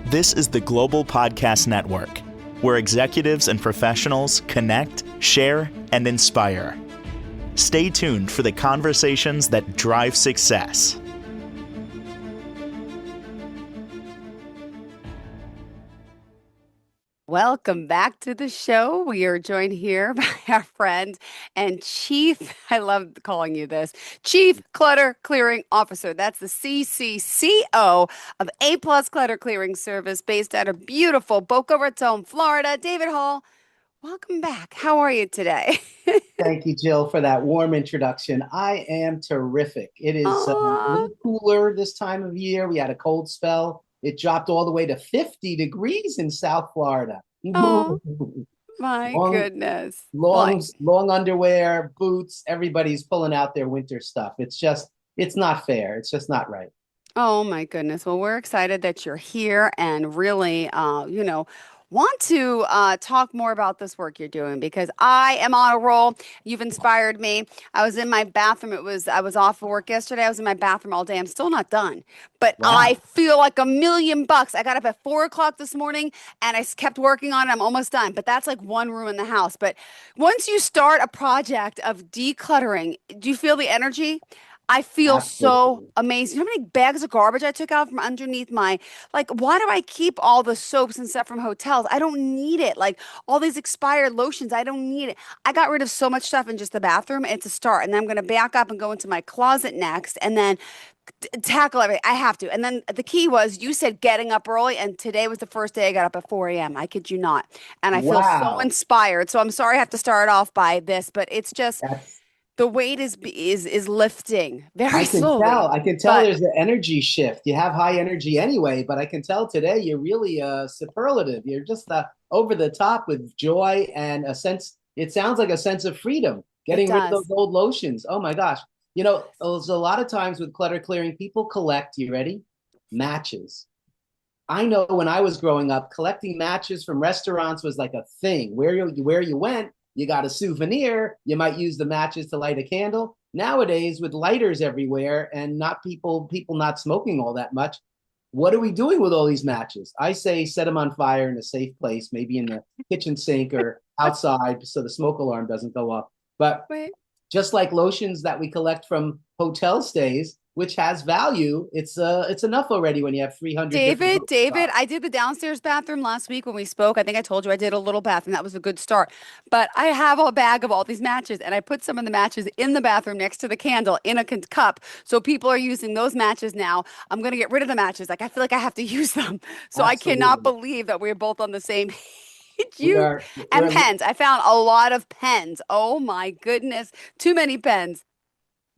This is the Global Podcast Network, where executives and professionals connect, share, and inspire. Stay tuned for the conversations that drive success. Welcome back to the show. We are joined here by our friend and Chief, I love calling you this, Chief Clutter Clearing Officer. That's the CCCO of A Plus Clutter Clearing Service based out of beautiful Boca Raton, Florida. David Hall, welcome back. How are you today? Thank you, Jill, for that warm introduction. I am terrific. It is a Aw. little cooler this time of year. We had a cold spell. It dropped all the way to 50 degrees in South Florida. Oh, my long, goodness. long, Like, long underwear, boots. Everybody's pulling out their winter stuff. It's not fair. It's just not right. oh my goodness. Well, we're excited that you're here and really, want to talk more about this work you're doing because I am on a roll. You've inspired me. I was in my bathroom. I was off of work yesterday. I was in my bathroom all day. I'm still not done, but I Wow. feel like $1,000,000. I got up at 4 o'clock this morning and kept working on it. I'm almost done, but that's like one room in the house. But once you start a project of decluttering, do you feel the energy? I feel so Absolutely. amazing. You know how many bags of garbage I took out from underneath my, like, why do I keep all the soaps and stuff from hotels? I don't need it. Like, all these expired lotions, I don't need it. I got rid of so much stuff in just the bathroom. It's a start. And then I'm going to back up and go into my closet next and then tackle everything. I have to. And then the key was you said getting up early. And today was the first day I got up at 4 a.m. I kid you not. And I feel so Wow. inspired. So I'm sorry I have to start off by this, but it's just That's the weight is lifting very I can tell. slowly. I can tell But there's an energy shift. You have high energy anyway, but I can tell today you're really superlative. You're just over the top with joy and a sense. It sounds like a sense of freedom. it Getting rid of those does. old lotions. Oh my gosh. You know, there's a lot of times with clutter clearing, people collect, you ready? Matches. I know when I was growing up, collecting matches from restaurants was like a thing. Where you went, you got a souvenir. You might use the matches to light a candle. Nowadays, with lighters everywhere and not people not smoking all that much, what are we doing with all these matches? I say set them on fire in a safe place, maybe in the kitchen sink or outside, so the smoke alarm doesn't go off. But Wait. just like lotions that we collect from hotel stays, which has value, it's enough already when you have 300 different David, stuff. I did the downstairs bathroom last week when we spoke. I think I told you I did a little bathroom. That was a good start. But I have a bag of all these matches, and I put some of the matches in the bathroom next to the candle in a cup. So people are using those matches now. I'm going to get rid of the matches. Like, I feel like I have to use them. So I cannot Absolutely. believe that we're both on the same page. We You are and we're pens. I found a lot of pens. Oh my goodness. Too many pens.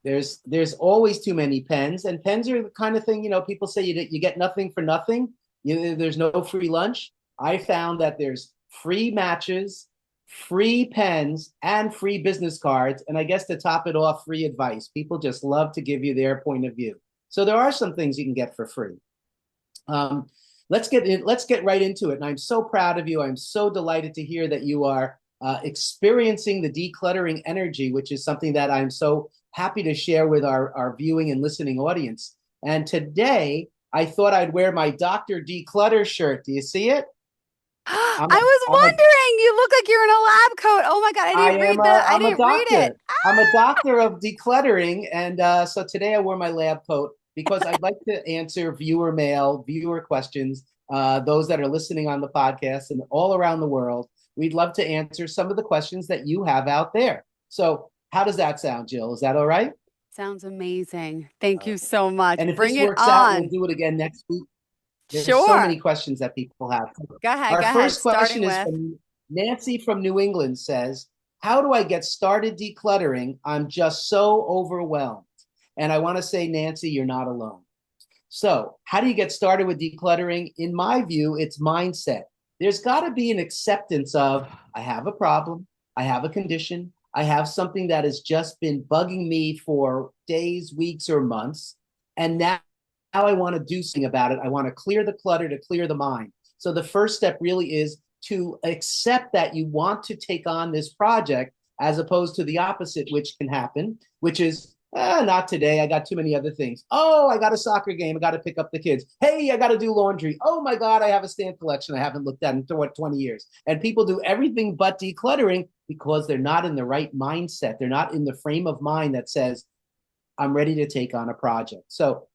there's always too many pens, and pens are the kind of thing, people say you get nothing for nothing. There's no free lunch. I found that there's free matches, free pens, and free business cards, and I guess to top it off, free advice. People just love to give you their point of view. So there are some things you can get for free. Um, let's get right into it. And I'm so proud of you. I'm so delighted to hear that you are experiencing the decluttering energy, which is something that I'm so happy to share with our viewing and listening audience. And today, I thought I'd wear my Dr. Declutter shirt. Do you see it? I I'm a, was I'm a, wondering. You look like you're in a lab coat. Oh my God, I I'm a didn't read it. doctor. I'm a doctor of decluttering, and so today I wore my lab coat because I'd like to answer viewer mail, viewer questions. Those that are listening on the podcast and all around the world, we'd love to answer some of the questions that you have out there. So, how does that sound, Jill? Is that all right? Sounds amazing. Thank Uh, you so much. and if Bring this it works out, we'll on. do it again next week. There's so many Sure. questions that people have. Go Our ahead. first Starting question is with, from Nancy from New England says, how do I get started decluttering? I'm just so overwhelmed. And I want to say, Nancy, you're not alone. So, how do you get started with decluttering? In my view, it's mindset. There's got to be an acceptance of, I have a problem, I have a condition, I have something that has just been bugging me for days, weeks, or months. And now I want to do something about it. I want to clear the clutter to clear the mind. So the first step really is to accept that you want to take on this project as opposed to the opposite, which can happen, which is Not today. I got too many other things. Oh, I got a soccer game. I got to pick up the kids. Hey, I got to do laundry. Oh my God, I have a stamp collection I haven't looked at in 20 years. And people do everything but decluttering because they're not in the right mindset. They're not in the frame of mind that says, I'm ready to take on a project. So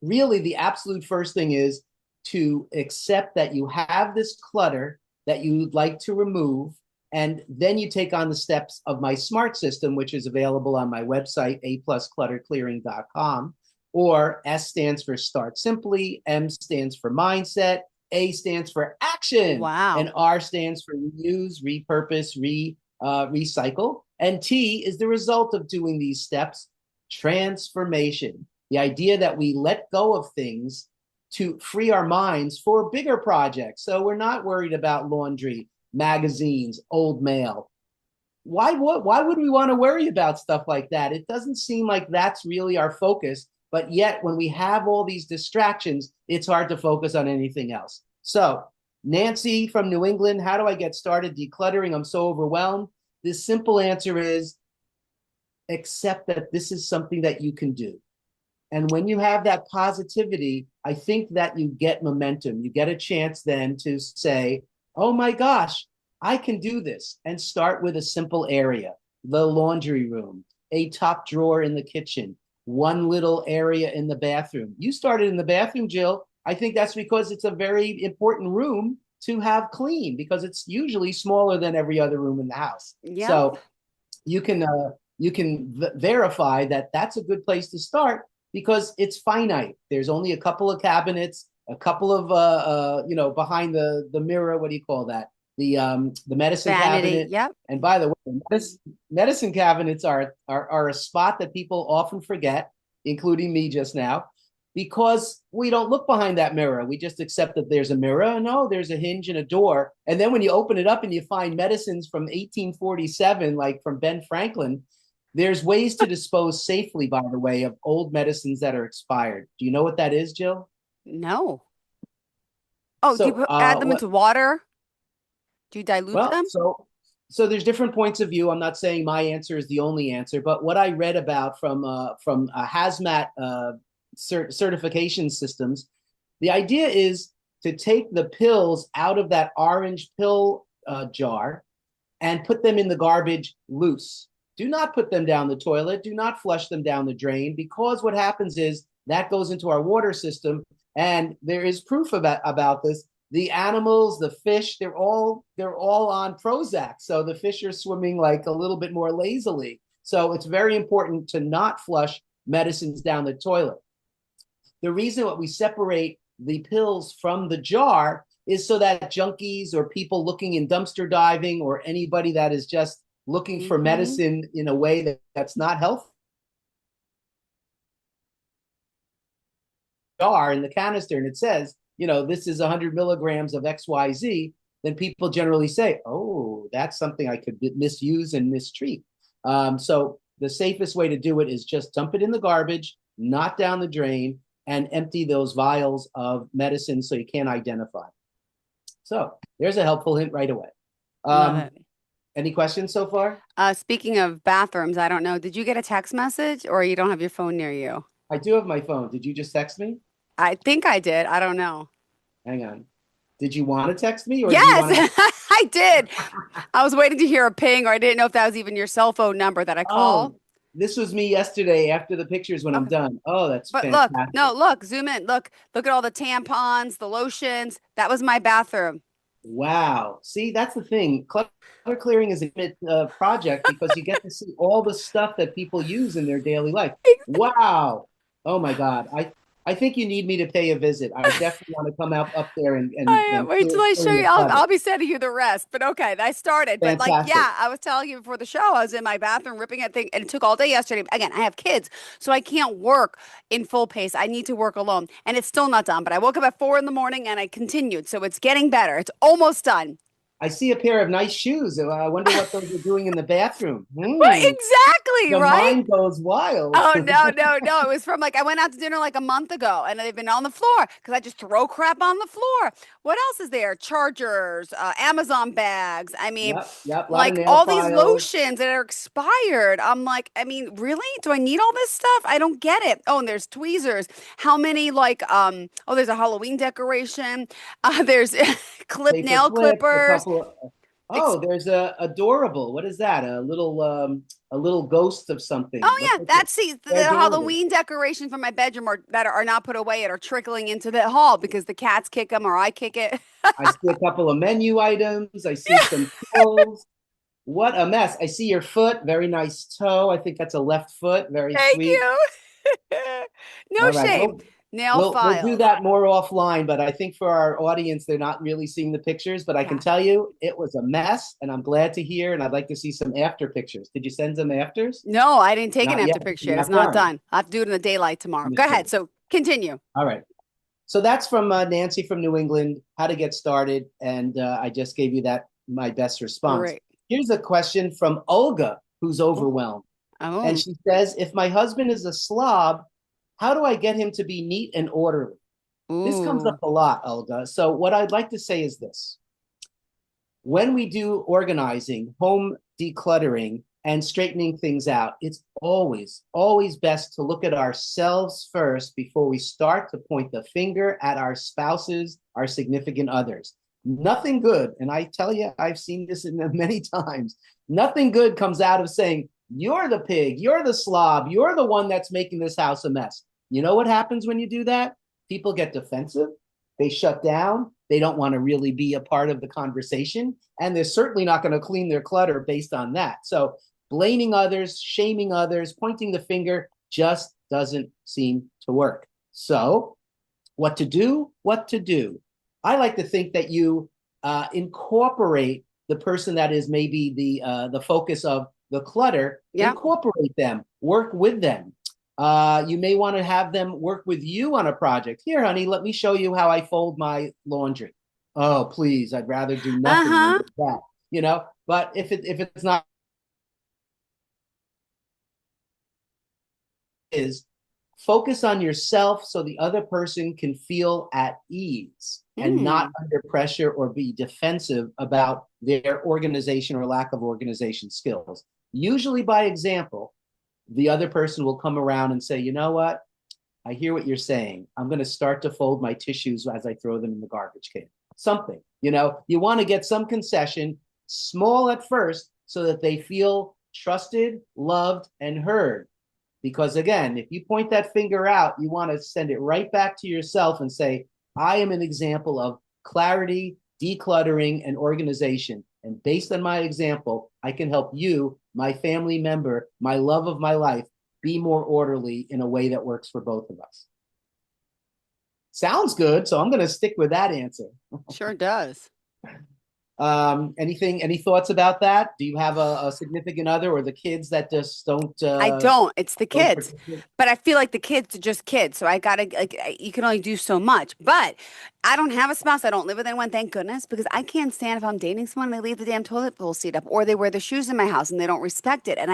really the absolute first thing is to accept that you have this clutter that you'd like to remove. And then you take on the steps of my SMART system, which is available on my website, aplusclutterclearing.com. Or S stands for start simply, M stands for mindset, A stands for action, Wow. and R stands for reuse, repurpose, recycle. And T is the result of doing these steps, transformation. The idea that we let go of things to free our minds for bigger projects. So we're not worried about laundry, magazines, old mail. Why would we want to worry about stuff like that? It doesn't seem like that's really our focus. But yet, when we have all these distractions, it's hard to focus on anything else. So, Nancy from New England, how do I get started decluttering? I'm so overwhelmed. The simple answer is accept that this is something that you can do. And when you have that positivity, I think that you get momentum. You get a chance then to say, oh my gosh, I can do this, and start with a simple area, the laundry room, a top drawer in the kitchen, one little area in the bathroom. You started in the bathroom, Jill. I think that's because it's a very important room to have clean because it's usually smaller than every other room in the house. Yep. So you can verify that that's a good place to start because it's finite. There's only a couple of cabinets, a couple of behind the mirror. What do you call that? The medicine Vanity. cabinet. Yep. And by the way, medicine cabinets are a spot that people often forget, including me just now, because we don't look behind that mirror. We just accept that there's a mirror. No, there's a hinge and a door. And then when you open it up and you find medicines from 1847, like from Ben Franklin, there's ways to dispose safely, by the way, of old medicines that are expired. Do you know what that is, Jill? No. Oh, do you So, add them what into water? Do you dilute Well, them? so there's different points of view. I'm not saying my answer is the only answer, but what I read about from hazmat certification systems, the idea is to take the pills out of that orange pill jar and put them in the garbage loose. Do not put them down the toilet. Do not flush them down the drain because what happens is that goes into our water system, and there is proof about this. The animals, the fish, they're all on Prozac. So the fish are swimming like a little bit more lazily. So it's very important to not flush medicines down the toilet. The reason what we separate the pills from the jar is so that junkies or people looking in dumpster diving or anybody that is just looking for Mm-hmm. medicine in a way that's not healthy jar in the canister and it says, this is 100 milligrams of XYZ, then people generally say, oh, that's something I could misuse and mistreat. So the safest way to do it is just dump it in the garbage, not down the drain, and empty those vials of medicine so you can't identify. So there's a helpful hint right away. Love it. Any questions so far? Speaking of bathrooms, I don't know. Did you get a text message or you don't have your phone near you? I do have my phone. Did you just text me? I think I did. I don't know. Hang on. Did you want to text me or do you Yes, want to? I did. I was waiting to hear a ping, or I didn't know if that was even your cell phone number that I call. Oh, this was me yesterday after the pictures when I'm Okay. done. Oh, that's But look, no, fantastic. look, zoom in. Look at all the tampons, the lotions. That was my bathroom. Wow. See, that's the thing. Clutter clearing is a good project because you get to see all the stuff that people use in their daily life. Wow. Oh my God. I think you need me to pay a visit. I definitely want to come up there and and I and wait till I show clear you. your I'll clutter. I'll be sending you the rest. But okay, I started. But like, Fantastic. yeah, I was telling you before the show, I was in my bathroom ripping at thing, and it took all day yesterday. Again, I have kids, so I can't work in full pace. I need to work alone, and it's still not done. But I woke up at 4 in the morning and I continued, so it's getting better. It's almost done. I see a pair of nice shoes. I wonder what those are doing in the bathroom. Right, exactly, The right? mind goes wild. Oh no, no, no. It was from like I went out to dinner like a month ago and they've been on the floor because I just throw crap on the floor. What else is there? Chargers, Amazon bags. I mean, Yep, yep. A lot of like nail all these files. lotions that are expired. I'm like, I mean, really? Do I need all this stuff? I don't get it. Oh, and there's tweezers. How many oh, there's a Halloween decoration. There's clip Paper nail clips, a clippers. couple of, oh, there's a adorable. What is that? A little ghost of something. Oh What's yeah, it? that's the They're adorable. Halloween decorations for my bedroom that are not put away and are trickling into the hall because the cats kick them or I kick it. I see a couple of menu items. I see some pills. What a mess. I see your foot. Very nice toe. I think that's a left foot. Very Thank sweet. you. No All right. shame. Nail We'll do files. that more offline, but I think for our audience, they're not really seeing the pictures. But I can Yeah. tell you it was a mess, and I'm glad to hear, and I'd like to see some after pictures. Did you send some afters? No, I didn't take an Not yet. after picture. It's Not not done. done. I have to do it in the daylight tomorrow. Go Understood. ahead. So continue. All right. So that's from Nancy from New England, how to get started. And I just gave you that, my best response. Great. Here's a question from Olga, who's overwhelmed. And Oh. she says, if my husband is a slob, how do I get him to be neat and orderly? This comes up Ooh. a lot, Olga. So what I'd like to say is this. When we do organizing, home decluttering, and straightening things out, it's always, always best to look at ourselves first before we start to point the finger at our spouses, our significant others. Nothing good, and I tell you, I've seen this in many times, nothing good comes out of saying, you're the pig, you're the slob, you're the one that's making this house a mess. You know what happens when you do that? People get defensive, they shut down, they don't want to really be a part of the conversation, and they're certainly not going to clean their clutter based on that. So blaming others, shaming others, pointing the finger just doesn't seem to work. So what to do? What to do? I like to think that you incorporate the person that is maybe the focus of the clutter, Yeah. incorporate them, work with them. You may want to have them work with you on a project. Here, honey, let me show you how I fold my laundry. Oh, please, I'd rather do nothing than Uh-huh. that, you know. But if it's not is focus on yourself so the other person can feel at ease and not Hmm. under pressure or be defensive about their organization or lack of organization skills. Usually by example, the other person will come around and say, you know what? I hear what you're saying. I'm going to start to fold my tissues as I throw them in the garbage can. Something, you know, you want to get some concession, small at first, so that they feel trusted, loved, and heard. Because again, if you point that finger out, you want to send it right back to yourself and say, I am an example of clarity, decluttering, and organization. And based on my example, I can help you, my family member, my love of my life, be more orderly in a way that works for both of us. Sounds good. So I'm going to stick with that answer. Sure does. Any thoughts about that? Do you have a significant other or the kids that just I don't. It's the don't kids. participate? But I feel like the kids are just kids. So I gotta you can only do so much. But I don't have a spouse. I don't live with anyone, thank goodness, because I can't stand if I'm dating someone and they leave the damn toilet bowl seat up or they wear their shoes in my house and they don't respect it. And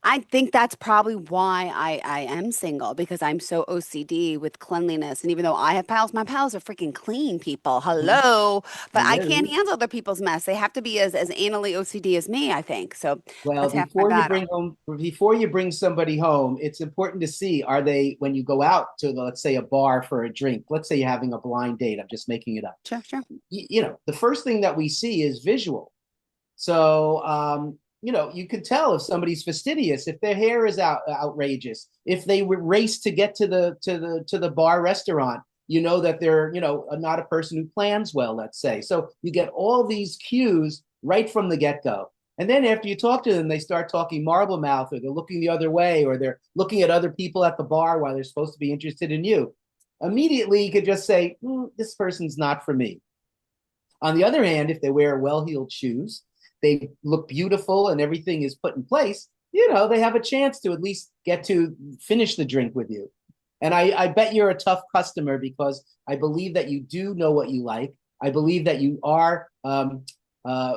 I think that's probably why I am single because I'm so OCD with cleanliness. And even though I have pals, my pals are freaking clean people. Hello. But I can't Hello. handle other people's mess. They have to be as anally OCD as me, I think. So Well, that's half my battle. before you bring somebody home, it's important to see, are they, when you go out to let's say a bar for a drink, let's say you're having a blind date, I'm just making it up. Sure, sure. You know, the first thing that we see is visual. So, you know, you could tell if somebody's fastidious, if their hair is outrageous, if they race to get to the bar restaurant, you know that they're, you know, not a person who plans well, let's say. So you get all these cues right from the get-go. And then after you talk to them, they start talking marble mouth, or they're looking the other way, or they're looking at other people at the bar while they're supposed to be interested in you. Immediately, you could just say, this person's not for me. On the other hand, if they wear well-heeled shoes, they look beautiful and everything is put in place, you know, they have a chance to at least get to finish the drink with you. And I bet you're a tough customer because I believe that you do know what you like. I believe that you are uh,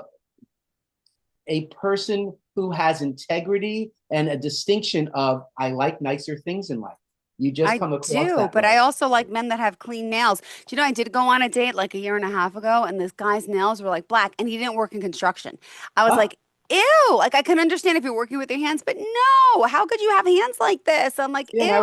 a person who has integrity and a distinction of, I like nicer things in life. You just I come across do, that but I way. also like men that have clean nails. Do you know, I did go on a date like a year and a half ago, and this guy's nails were like black, and he didn't work in construction. I was Ah, like, ew, like I can understand if you're working with your hands, but no, how could you have hands like this? I'm like, yeah, and ew.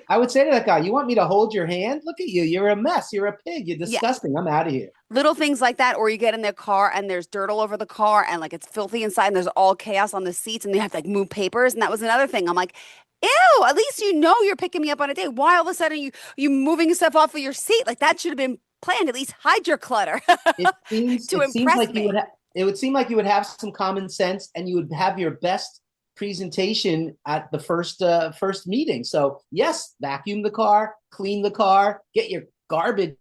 I would say to that guy, you want me to hold your hand? Look at you. You're a mess. You're a pig. You're Yeah, disgusting. I'm out of here. little things like that, or you get in their car and there's dirt all over the car and like it's filthy inside and there's all chaos on the seats and they have to like move papers. And that was another thing. I'm like, ew, at least you know you're picking me up on a date. Why all of a sudden you moving stuff off of your seat? Like that should have been planned. At least hide your clutter to It seems impress like you would me. have it would seem like you would have some common sense and you would have your best presentation at the first meeting. So yes, vacuum the car, clean the car, get your garbage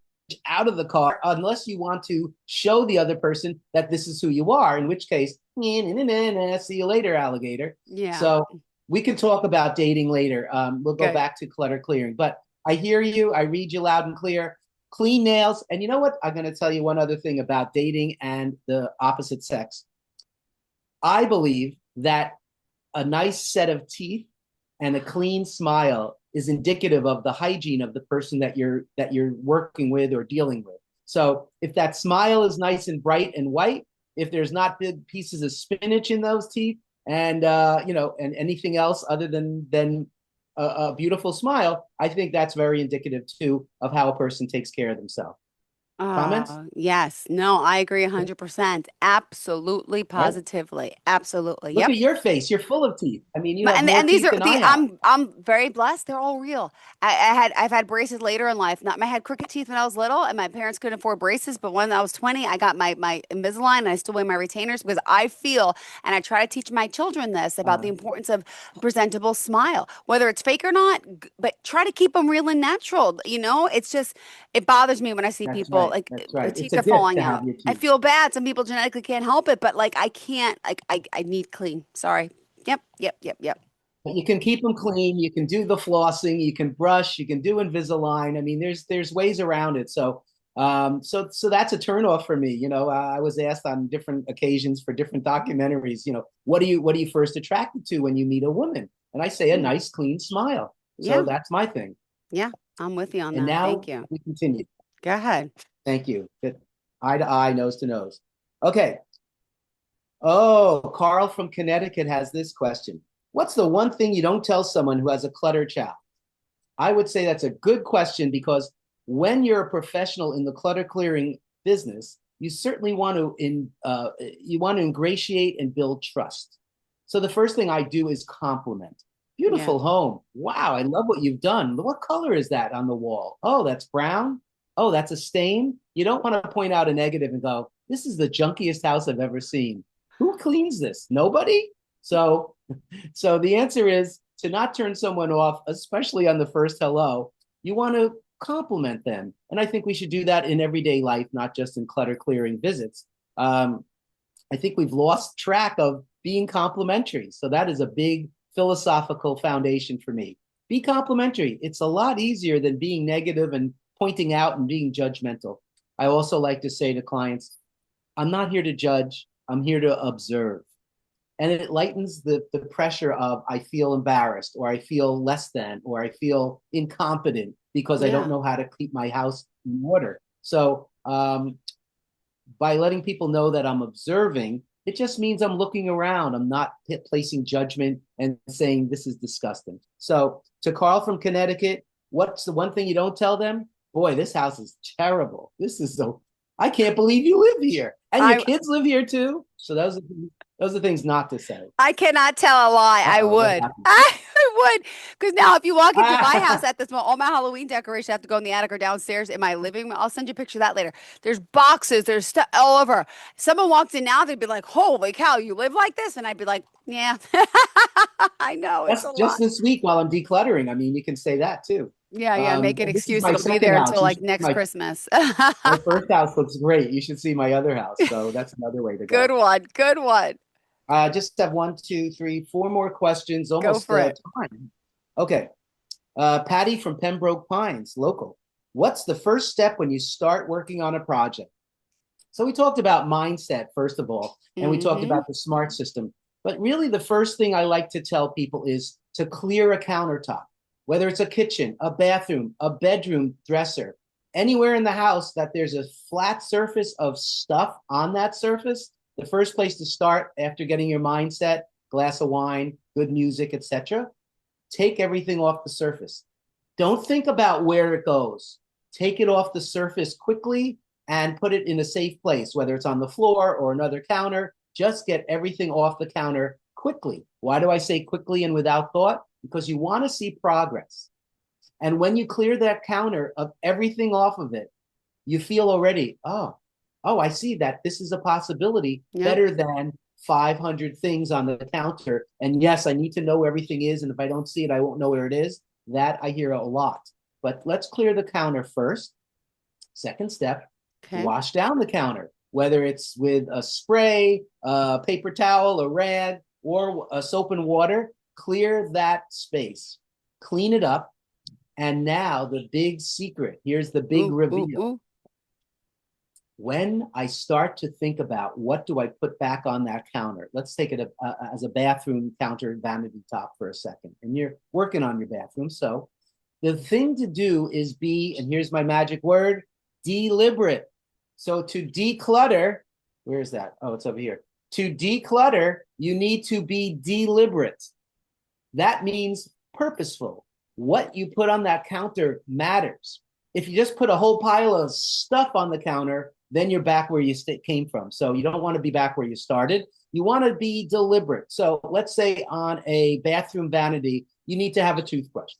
out of the car, unless you want to show the other person that this is who you are, in which case, see you later, alligator. Yeah, So we can talk about dating later. We'll go good. back to clutter clearing, but I hear you. I read you loud and clear. Clean nails. And you know what? I'm going to tell you one other thing about dating and the opposite sex. I believe that a nice set of teeth and a clean smile is indicative of the hygiene of the person that you're working with or dealing with. So if that smile is nice and bright and white, if there's not big pieces of spinach in those teeth, and and anything else other than a beautiful smile, I think that's very indicative too of how a person takes care of themselves. Comments? Yes. No, I agree 100%. Absolutely, Right? positively. Absolutely. Look Yep. at your face. You're full of teeth. I mean, you have more And these teeth are than I the have. I'm very blessed. They're all real. I've had braces later in life. Not I had crooked teeth when I was little, and my parents couldn't afford braces. But when I was 20, I got my Invisalign, and I still wear my retainers because I feel, and I try to teach my children this about the Uh, importance of presentable smile, whether it's fake or not. But try to keep them real and natural. You know, it's just it bothers me when I see that's people right. like That's their right. It's teeth a are gift falling to have out. your I teeth. feel bad. Some people genetically can't help it, but like I can't. Like I need clean. Sorry. Yep. Yep. Yep. Yep. But you can keep them clean. You can do the flossing. You can brush. You can do Invisalign. I mean, there's ways around it. So that's a turnoff for me. I was asked on different occasions for different documentaries. What are you first attracted to when you meet a woman? And I say a Mm. nice, clean smile. So Yeah. that's my thing. Yeah. I'm with you on And that. Thank now you. we continue. Go ahead. Thank you. Good. Eye to eye, nose to nose. Okay. Oh, Carl from Connecticut has this question. What's the one thing you don't tell someone who has a clutter child? I would say that's a good question because when you're a professional in the clutter clearing business, you certainly want to ingratiate and build trust. So the first thing I do is compliment. Yeah. Beautiful home. Wow, I love what you've done. What color is that on the wall? Oh, that's brown. Oh, that's a stain. You don't want to point out a negative and go, this is the junkiest house I've ever seen. Who cleans this? Nobody? So the answer is to not turn someone off, especially on the first hello. You want to compliment them. And I think we should do that in everyday life, not just in clutter clearing visits. Um, I think we've lost track of being complimentary. So that is a big philosophical foundation for me. Be complimentary. It's a lot easier than being negative and pointing out and being judgmental. I also like to say to clients, I'm not here to judge, I'm here to observe. And it lightens the pressure of I feel embarrassed or I feel less than or I feel incompetent because I don't Yeah. know how to keep my house in order. So by letting people know that I'm observing, it just means I'm looking around. I'm not placing judgment and saying this is disgusting. So to Carl from Connecticut, what's the one thing you don't tell them? Boy, this house is terrible. This is so, I can't believe you live here. And your I kids live here too. So those are things not to say. I cannot tell a lie. I Uh-oh, what would. happened? I would. Because now, if you walk into my house Ah, at this moment, all my Halloween decorations have to go in the attic or downstairs in my living room. I'll send you a picture of that later. There's boxes, there's stuff all over. Someone walks in now, they'd be like, holy cow, you live like this? And I'd be like, yeah, I know it's a that's just lot. this week while I'm decluttering. I mean, you can say that too. Yeah, yeah, make an And this is excuse. my It'll be second there house. until You like should see next Christmas. my first house looks great. You should see my other house. So that's another way to Good go. one. Good one. Just have one, two, three, four more questions. Go Almost for it. time. Okay. Patty from Pembroke Pines, local. What's the first step when you start working on a project? So we talked about mindset, first of all, and we talked Mm-hmm. about the smart system. But really, the first thing I like to tell people is to clear a countertop, whether it's a kitchen, a bathroom, a bedroom dresser, anywhere in the house that there's a flat surface of stuff on that surface. The first place to start after getting your mindset, glass of wine, good music, etc. Take everything off the surface. Don't think about where it goes. Take it off the surface quickly and put it in a safe place, whether it's on the floor or another counter. Just get everything off the counter quickly. Why do I say quickly and without thought? Because you want to see progress. And when you clear that counter of everything off of it, you feel already, oh, I see that this is a possibility Yep. better than 500 things on the counter. And yes, I need to know where everything is. And if I don't see it, I won't know where it is. That I hear a lot. But let's clear the counter first. Second step, Okay. wash down the counter, whether it's with a spray, a paper towel, a rag, or a soap and water. Clear that space, clean it up. And now the big secret. Here's the big Ooh, ooh, reveal. ooh. When I start to think about what do I put back on that counter, let's take it as a bathroom counter vanity top for a second. And you're working on your bathroom. So the thing to do is be, and here's my magic word, deliberate. So to declutter, where is that? Oh, it's over here. To declutter, you need to be deliberate. That means purposeful. What you put on that counter matters. If you just put a whole pile of stuff on the counter, then you're back where you came from. So you don't want to be back where you started. You want to be deliberate. So let's say on a bathroom vanity, you need to have a toothbrush.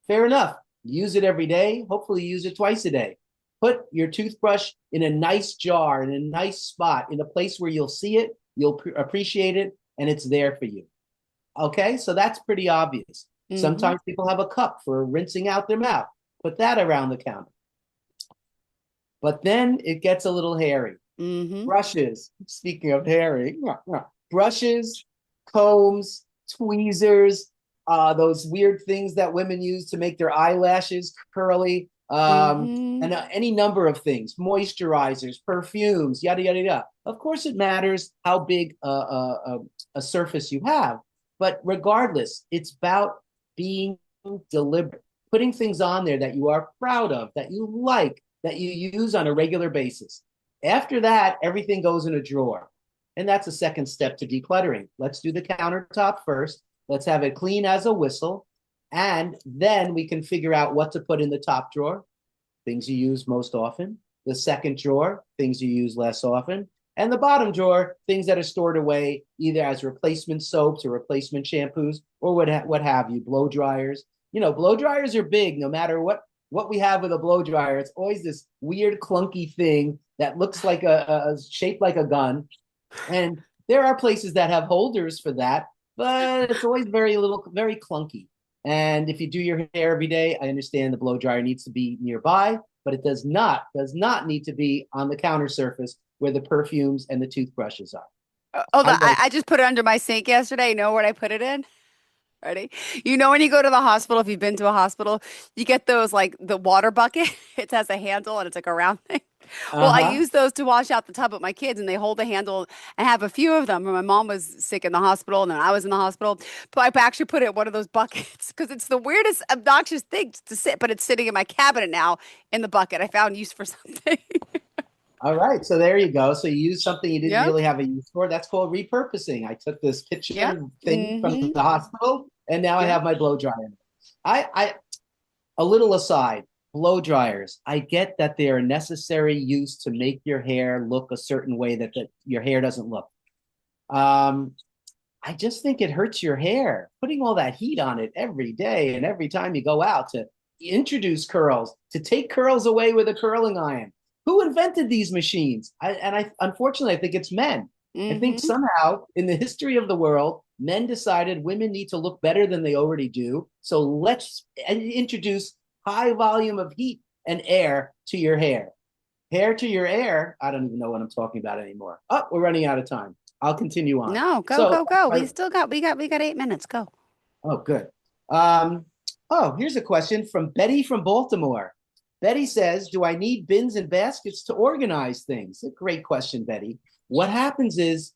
Fair enough. Use it every day. Hopefully use it twice a day. Put your toothbrush in a nice jar, in a nice spot, in a place where you'll see it, you'll appreciate it, and it's there for you. Okay, so that's pretty obvious. Mm-hmm. Sometimes people have a cup for rinsing out their mouth. Put that around the counter. But then it gets a little hairy. Mm-hmm. Brushes, speaking of hairy, brushes, combs, tweezers, those weird things that women use to make their eyelashes curly, Mm-hmm. and any number of things, moisturizers, perfumes, yada, yada, yada. Of course, it matters how big a surface you have. But regardless, it's about being deliberate, putting things on there that you are proud of, that you like, that you use on a regular basis. After that, everything goes in a drawer. And that's a second step to decluttering. Let's do the countertop first. Let's have it clean as a whistle. And then we can figure out what to put in the top drawer, things you use most often. The second drawer, things you use less often. And the bottom drawer, things that are stored away either as replacement soaps or replacement shampoos or what have you, blow dryers. You know, blow dryers are big no matter what we have with a blow dryer. It's always this weird clunky thing that looks like a shaped like a gun. And there are places that have holders for that, but it's always very clunky. And if you do your hair every day, I understand the blow dryer needs to be nearby, but it does not need to be on the counter surface where the perfumes and the toothbrushes are. I just put it under my sink yesterday. You know what I put it in? Ready? You know, when you go to the hospital, if you've been to a hospital, you get those like the water bucket. It has a handle and it's like a round thing. Well, I Uh-huh. use those to wash out the tub with my kids, and they hold the handle and have a few of them. When my mom was sick in the hospital, and then I was in the hospital. But I actually put it in one of those buckets because it's the weirdest, obnoxious thing to sit, but it's sitting in my cabinet now in the bucket. I found use for something. All right, so there you go. So you used something you didn't Yep. really have a use for. That's called repurposing. I took this Yep. picture thing from Mm-hmm. the hospital, and now I Yep. have my blow dryer. I a little aside, blow dryers. I get that they are necessary use to make your hair look a certain way that your hair doesn't look. Um, I just think it hurts your hair putting all that heat on it every day and every time you go out to introduce curls, to take curls away with a curling iron. Who invented these machines? Unfortunately, I think it's men. I think Mm-hmm. somehow in the history of the world, men decided women need to look better than they already do. So let's introduce high volume of heat and air to your hair. Hair to your air. I don't even know what I'm talking about anymore. Oh, we're running out of time. I'll continue on. No, go, So, go, go. We got 8 minutes. Go. oh, good. Um, oh, here's a question from Betty from Baltimore. Betty says, do I need bins and baskets to organize things? A great question, Betty. What happens is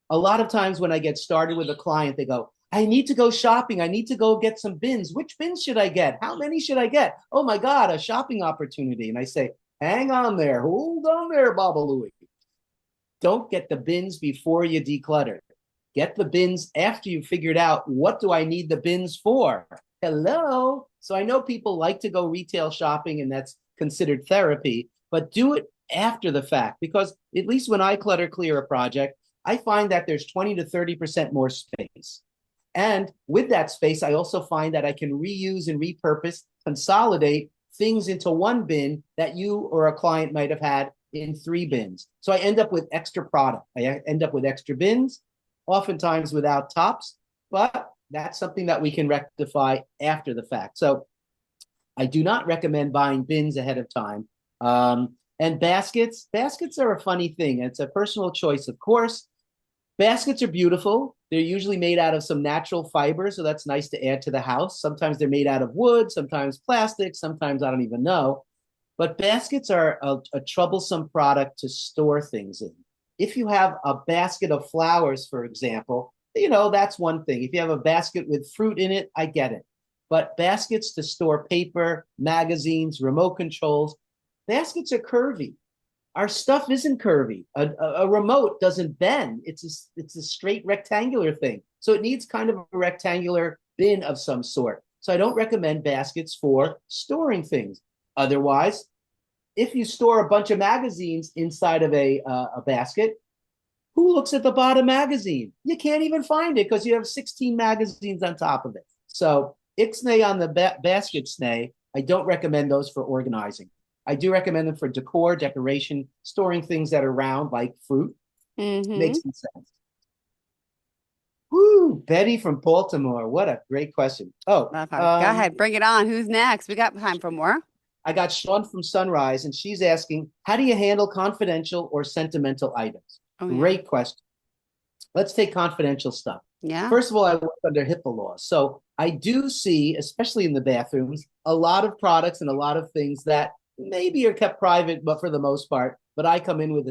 a lot of times when I get started with a client, they go, I need to go shopping. I need to go get some bins. Which bins should I get? How many should I get? Oh my God, a shopping opportunity. And I say, hang on there. Hold on there, Baba Louie. Don't get the bins before you declutter. Get the bins after you figured out, what do I need the bins for? Hello. So I know people like to go retail shopping, and that's considered therapy, but do it after the fact, because at least when I clutter clear a project, I find that there's 20 to 30% more space. And with that space, I also find that I can reuse and repurpose, consolidate things into one bin that you or a client might have had in 3 bins. So I end up with extra product. I end up with extra bins, oftentimes without tops, but that's something that we can rectify after the fact. So I do not recommend buying bins ahead of time. And baskets are a funny thing. It's a personal choice, of course. Baskets are beautiful. They're usually made out of some natural fiber, so that's nice to add to the house. Sometimes they're made out of wood, sometimes plastic, sometimes I don't even know. But baskets are a troublesome product to store things in. If you have a basket of flowers, for example, that's one thing. If you have a basket with fruit in it, I get it. But baskets to store paper, magazines, remote controls, baskets are curvy. Our stuff isn't curvy. A remote doesn't bend. It's a straight rectangular thing. So it needs kind of a rectangular bin of some sort. So I don't recommend baskets for storing things. Otherwise, if you store a bunch of magazines inside of a basket, who looks at the bottom magazine? You can't even find it because you have 16 magazines on top of it. So ixnay on the basket snay. I don't recommend those for organizing. I do recommend them for decor, decoration, storing things that are round like fruit. Makes some sense. Woo, Betty from Baltimore. What a great question. Oh, Go ahead, bring it on. Who's next? We got time for more. I got Sean from Sunrise, and she's asking, how do you handle confidential or sentimental items? Great question. Let's take confidential stuff. Yeah. First of all, I work under HIPAA laws. So I do see, especially in the bathrooms, a lot of products and a lot of things that maybe are kept private, but for the most part, but I come in with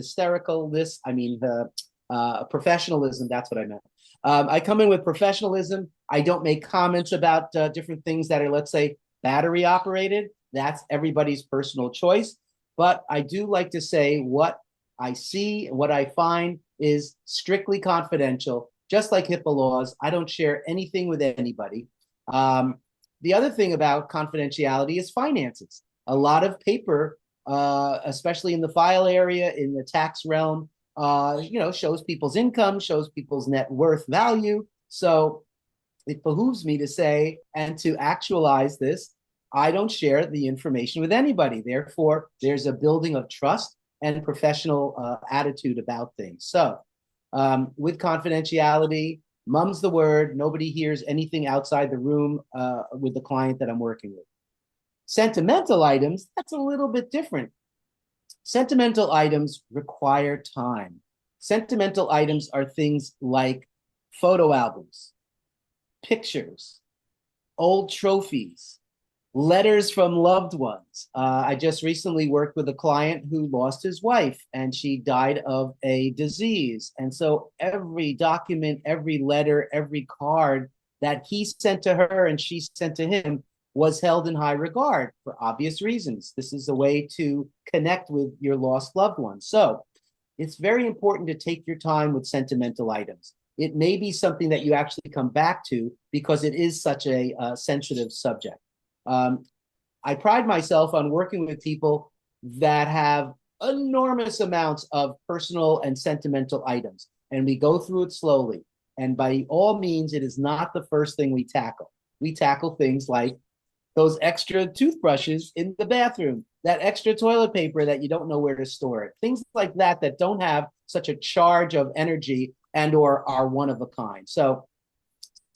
professionalism. That's what I meant. I come in with professionalism. I don't make comments about different things that are, let's say, battery operated. That's everybody's personal choice. But I do like to say what I see and what I find is strictly confidential, just like HIPAA laws. I don't share anything with anybody. The other thing about confidentiality is finances. A lot of paper, especially in the file area, in the tax realm, shows people's income, shows people's net worth value. So it behooves me to say and to actualize this. I don't share the information with anybody. Therefore, there's a building of trust and professional attitude about things. So with confidentiality, mum's the word. Nobody hears anything outside the room with the client that I'm working with. Sentimental items, that's a little bit different. Sentimental items require time. Sentimental items are things like photo albums, pictures, old trophies, letters from loved ones. I just recently worked with a client who lost his wife and she died of a disease. And so every document, every letter, every card that he sent to her and she sent to him was held in high regard for obvious reasons. This is a way to connect with your lost loved one. So it's very important to take your time with sentimental items. It may be something that you actually come back to because it is such a sensitive subject. I pride myself on working with people that have enormous amounts of personal and sentimental items, and we go through it slowly. And by all means, it is not the first thing we tackle. We tackle things like those extra toothbrushes in the bathroom, that extra toilet paper that you don't know where to store it, things like that that don't have such a charge of energy and or are one of a kind. So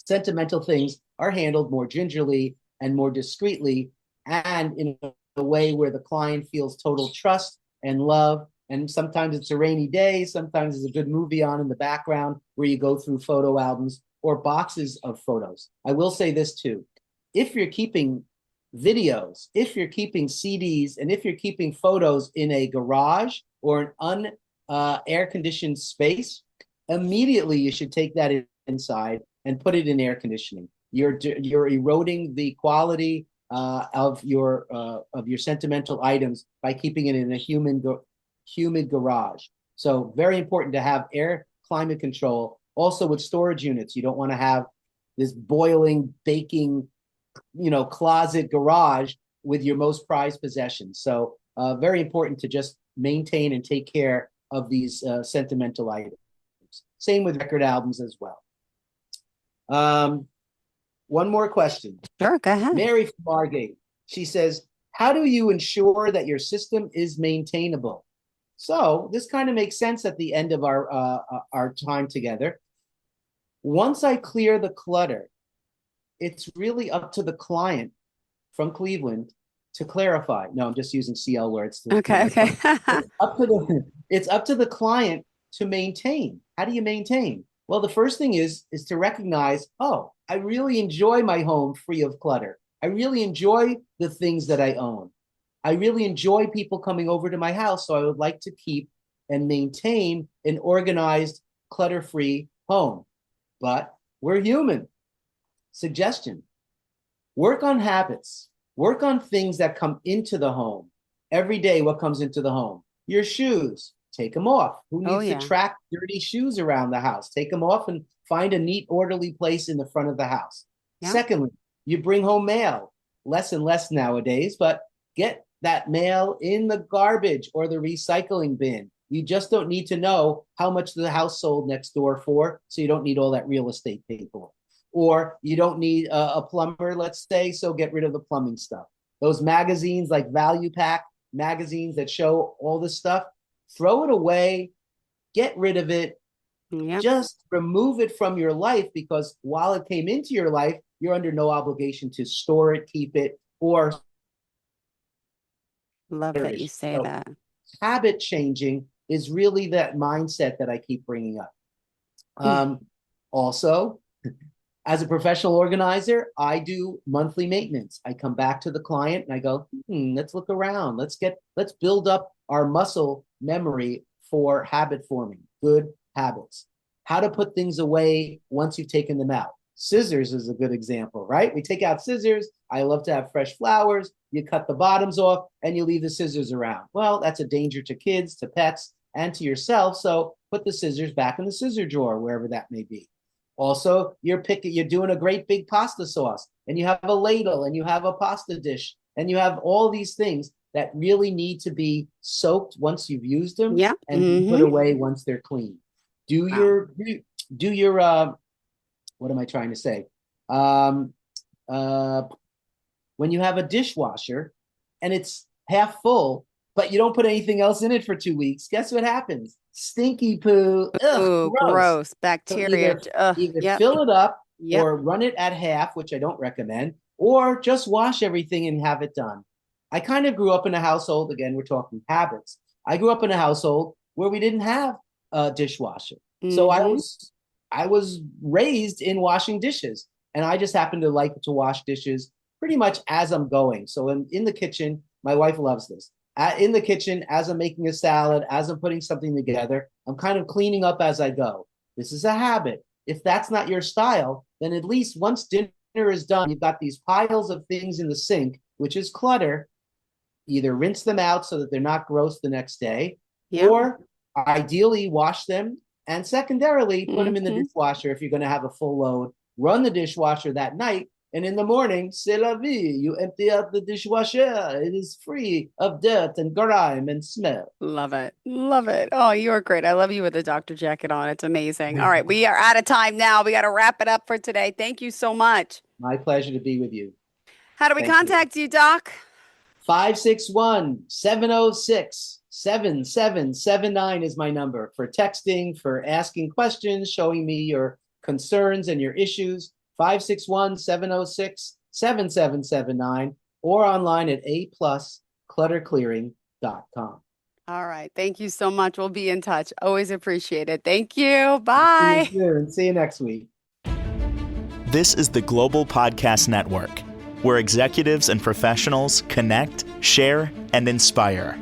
sentimental things are handled more gingerly and more discreetly and in a way where the client feels total trust and love. And sometimes it's a rainy day, sometimes there's a good movie on in the background where you go through photo albums or boxes of photos. I will say this too. If you're keeping videos, if you're keeping CDs, and if you're keeping photos in a garage or an air conditioned space, immediately you should take that inside and put it in air conditioning. You're eroding the quality of your sentimental items by keeping it in a humid garage. So very important to have air climate control. Also with storage units, you don't want to have this boiling, baking, closet garage with your most prized possessions. So very important to just maintain and take care of these sentimental items. Same with record albums as well. One more question. Sure, go ahead. Mary from Margate. She says, how do you ensure that your system is maintainable? So this kind of makes sense at the end of our time together. Once I clear the clutter, it's really up to the client from Cleveland to clarify. No, I'm just using CL words. Okay. It's up to the client to maintain. How do you maintain? Well, the first thing is to recognize, oh, I really enjoy my home free of clutter. I really enjoy the things that I own. I really enjoy people coming over to my house, so I would like to keep and maintain an organized, clutter-free home. But we're human. Suggestion: work on habits. Work on things that come into the home. Every day, what comes into the home? Your shoes. Take them off. Who needs to track dirty shoes around the house? Take them off and find a neat, orderly place in the front of the house. Yeah. Secondly, you bring home mail. Less and less nowadays, but get that mail in the garbage or the recycling bin. You just don't need to know how much the house sold next door for, so you don't need all that real estate paperwork. Or you don't need a plumber, let's say, so get rid of the plumbing stuff. Those magazines like Value Pack magazines that show all this stuff, throw it away, get rid of it. Yep. Just remove it from your life, because while it came into your life, you're under no obligation to store it, keep it, or... Love that you say that. Habit changing is really that mindset that I keep bringing up. Also, as a professional organizer, I do monthly maintenance. I come back to the client and I go, let's look around. Let's build up our muscle memory for habit forming, good habits. How to put things away once you've taken them out. Scissors is a good example, right? We take out scissors. I love to have fresh flowers. You cut the bottoms off and you leave the scissors around. Well, that's a danger to kids, to pets, and to yourself. So put the scissors back in the scissor drawer, wherever that may be. Also, you're doing a great big pasta sauce, and you have a ladle, and you have a pasta dish, and you have all these things that really need to be soaked once you've used them, and put away once they're clean. Do your what am I trying to say? When you have a dishwasher and it's half full, but you don't put anything else in it for 2 weeks, guess what happens? Stinky poo. Ugh, gross. Bacteria. So either fill it up or run it at half, which I don't recommend, or just wash everything and have it done. I kind of grew up in a household, again, we're talking habits. I grew up in a household where we didn't have a dishwasher. So I was raised in washing dishes, and I just happen to like to wash dishes pretty much as I'm going. So in the kitchen, my wife loves this. In the kitchen, as I'm making a salad, as I'm putting something together, I'm kind of cleaning up as I go. This is a habit. If that's not your style, then at least once dinner is done, you've got these piles of things in the sink, which is clutter. Either rinse them out so that they're not gross the next day, or ideally wash them, and secondarily put them in the dishwasher if you're going to have a full load. Run the dishwasher that night, and in the morning, c'est la vie. You empty out the dishwasher. It is free of dirt and grime and smell. Love it. Love it. Oh, you are great. I love you with the doctor jacket on. It's amazing. All right. We are out of time now. We got to wrap it up for today. Thank you so much. My pleasure to be with you. How do we contact you, Doc? 561-706-7779 is my number for texting, for asking questions, showing me your concerns and your issues. 561-706-7779, or online at a+clutterclearing.com. All right. Thank you so much. We'll be in touch. Always appreciate it. Thank you. Bye. See you next week. This is the Global Podcast Network. where executives and professionals connect, share, and inspire.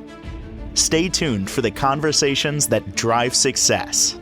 Stay tuned for the conversations that drive success.